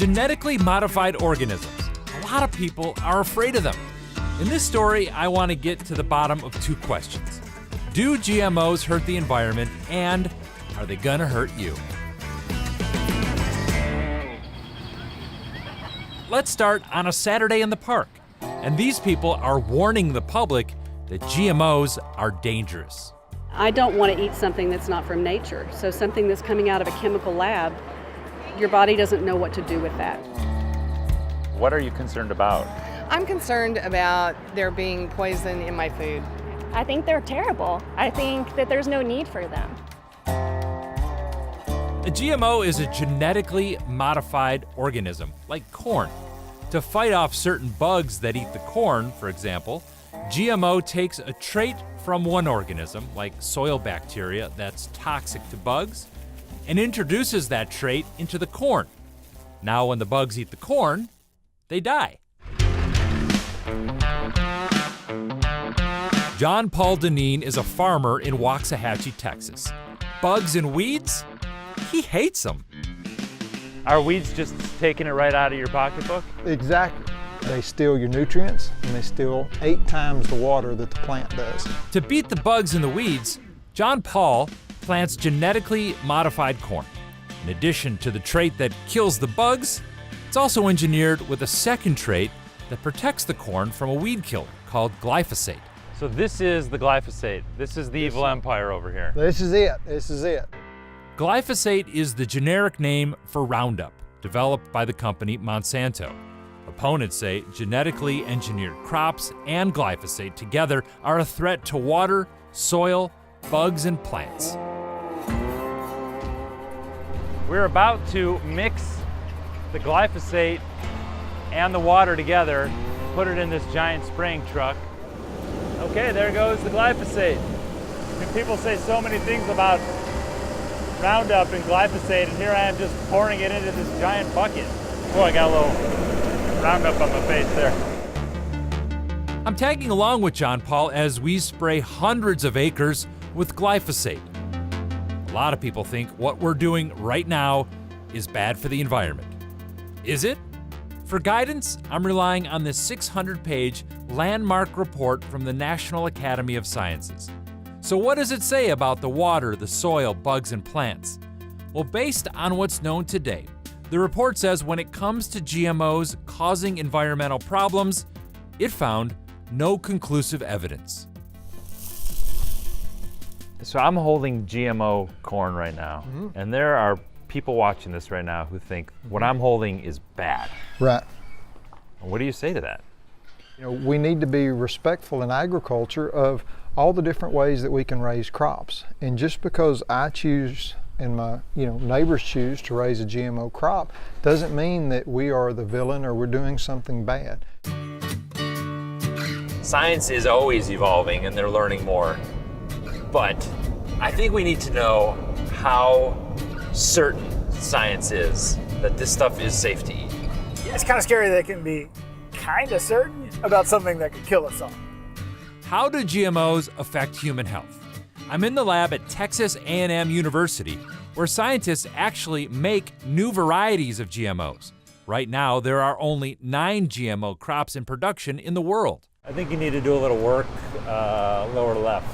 Genetically modified organisms. A lot of people are afraid of them. In this story, I want to get to the bottom of two questions. Do GMOs hurt the environment, and are they gonna hurt you? Let's start on a Saturday in the park. And these people are warning the public that GMOs are dangerous. I don't want to eat something that's not from nature. So something that's coming out of a chemical lab, your body doesn't know what to do with that. What are you concerned about? I'm concerned about there being poison in my food. I think they're terrible. I think that there's no need for them. A GMO is a genetically modified organism, like corn. To fight off certain bugs that eat the corn, for example, GMO takes a trait from one organism, like soil bacteria that's toxic to bugs, and introduces that trait into the corn. Now when the bugs eat the corn, they die. John Paul Deneen is a farmer in Waxahachie, Texas. Bugs and weeds? He hates them. Are weeds just taking it right out of your pocketbook? Exactly. They steal your nutrients, and they steal 8 times the water that the plant does. To beat the bugs and the weeds, John Paul plants genetically modified corn. In addition to the trait that kills the bugs, it's also engineered with a second trait that protects the corn from a weed killer called glyphosate. So this is the glyphosate. This is the evil empire over here. This is it. This is it. Glyphosate is the generic name for Roundup, developed by the company Monsanto. Opponents say genetically engineered crops and glyphosate together are a threat to water, soil, bugs, and plants. We're about to mix the glyphosate and the water together, put it in this giant spraying truck. Okay, there goes the glyphosate. And people say so many things about Roundup and glyphosate, and here I am just pouring it into this giant bucket. Oh, I got a little Roundup on my face there. I'm tagging along with John Paul as we spray hundreds of acres with glyphosate. A lot of people think what we're doing right now is bad for the environment. Is it? For guidance, I'm relying on this 600-page landmark report from the National Academy of Sciences. So what does it say about the water, the soil, bugs, and plants? Well, based on what's known today, the report says when it comes to GMOs causing environmental problems, it found no conclusive evidence. So I'm holding GMO corn right now, and there are people watching this right now who think what I'm holding is bad. Right. What do you say to that? You know, we need to be respectful in agriculture of all the different ways that we can raise crops. And just because I choose and my neighbors choose to raise a GMO crop doesn't mean that we are the villain or we're doing something bad. Science is always evolving and they're learning more. But I think we need to know how certain science is that this stuff is safe to eat. It's kind of scary that it can be kind of certain about something that could kill us all. How do GMOs affect human health? I'm in the lab at Texas A&M University, where scientists actually make new varieties of GMOs. Right now, there are only 9 GMO crops in production in the world. I think you need to do a little work lower left.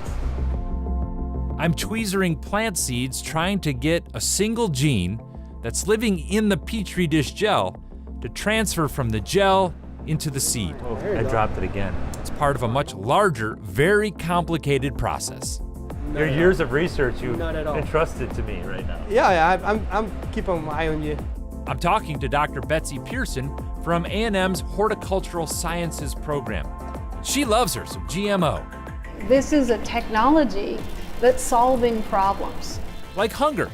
I'm tweezering plant seeds trying to get a single gene that's living in the Petri dish gel to transfer from the gel into the seed. Oh, I dropped it again. It's part of a much larger, very complicated process. Your years of research you've entrusted to me right now. Yeah, I'm keeping my eye on you. I'm talking to Dr. Betsy Pearson from A&M's Horticultural Sciences program. She loves her some GMO. This is a technology that's solving problems. Like hunger.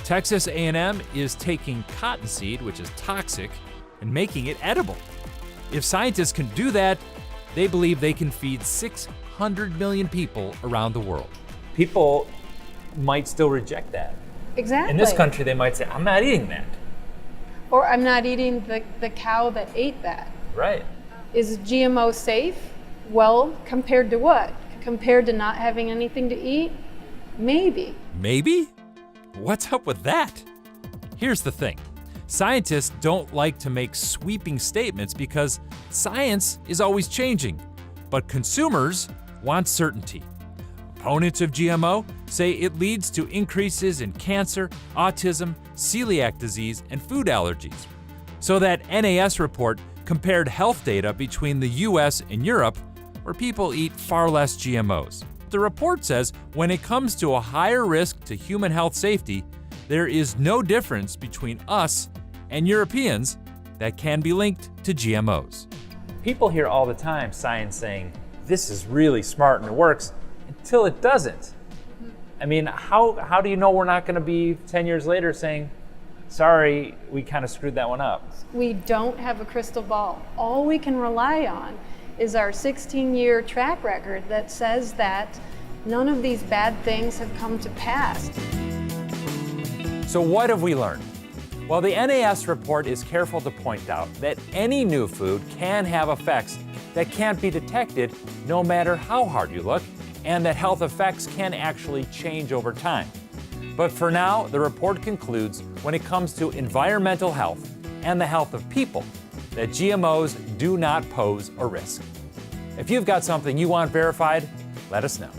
Texas A&M is taking cottonseed, which is toxic, and making it edible. If scientists can do that, they believe they can feed 600 million people around the world. People might still reject that. Exactly. In this country, they might say, I'm not eating that. Or I'm not eating the cow that ate that. Right. Is GMO safe? Well, compared to what? Compared to not having anything to eat? Maybe. Maybe? What's up with that? Here's the thing. Scientists don't like to make sweeping statements because science is always changing, but consumers want certainty. Opponents of GMO say it leads to increases in cancer, autism, celiac disease, and food allergies. So that NAS report compared health data between the US and Europe, where people eat far less GMOs. The report says when it comes to a higher risk to human health safety, there is no difference between us and Europeans that can be linked to GMOs. People hear all the time science saying, this is really smart and it works, until it doesn't. I mean, how do you know we're not going to be 10 years later saying, sorry, we kind of screwed that one up? We don't have a crystal ball. All we can rely on is our 16-year track record that says that none of these bad things have come to pass. So what have we learned? Well, the NAS report is careful to point out that any new food can have effects that can't be detected no matter how hard you look, and that health effects can actually change over time. But for now, the report concludes when it comes to environmental health and the health of people, that GMOs do not pose a risk. If you've got something you want verified, let us know.